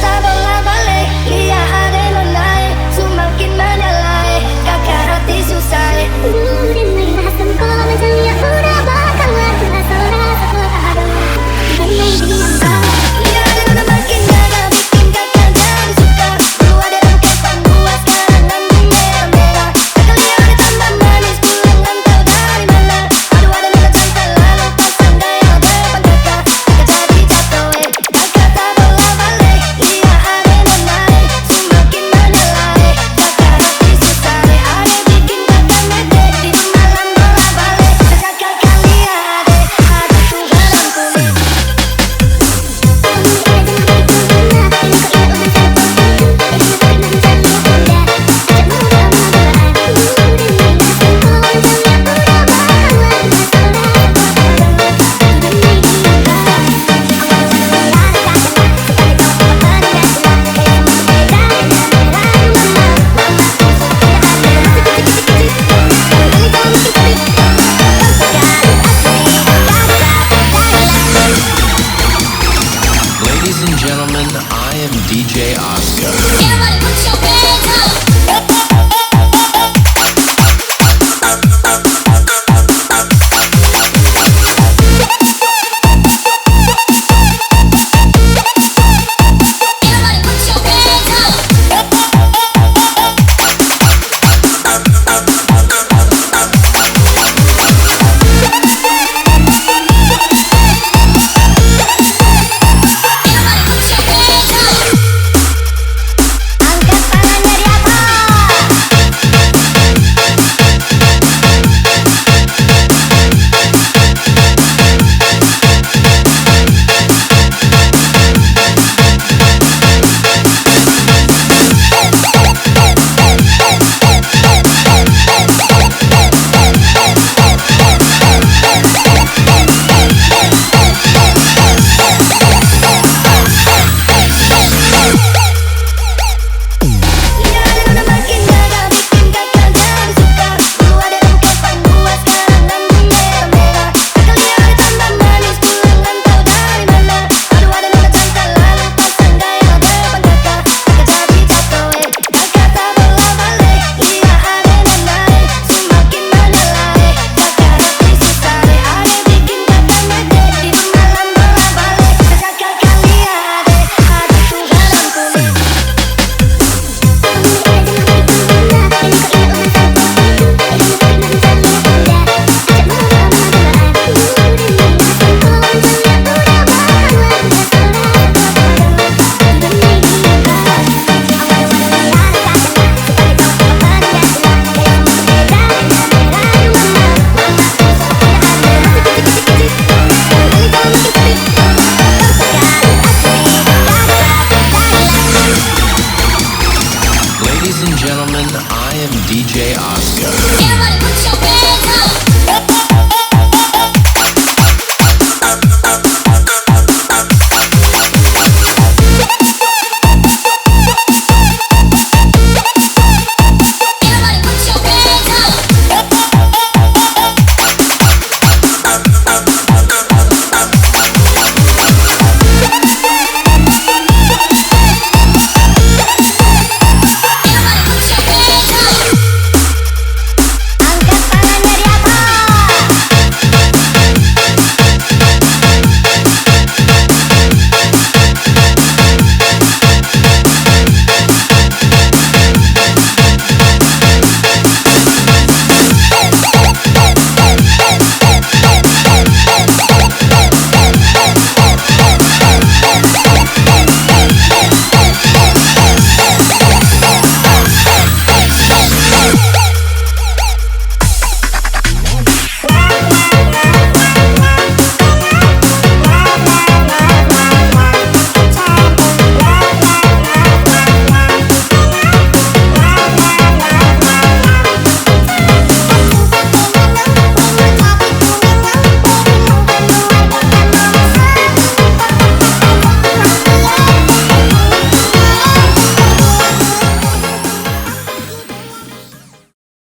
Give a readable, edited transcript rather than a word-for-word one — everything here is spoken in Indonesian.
Tabola balik, lihat ada yang naik, semakin menyalai, kakak hati susah. Udah merasa kalau macamnya udah bakal aku rasa ada. Dengan diam saja. Lihat ada yang makin jaga, bikin kakak jadi suka. Lu ada yang kepan buat sekarang dan merah-merah. Kakak lihat ada tambah manis, pulang rantau dari mana. Aduh ada yang cantik lalu pasang gaya depan kakak. Kakak jadi jatuh kakak Tabola balik, lihat ada yang naik, semakin menyalai, kakak hati susah. Ada bikin kakak ngedek di malam bola balik. Kakak kalian ada Tuhan ampuni. Ladies and gentlemen, I am DJ Oscar. Everybody put your hands up.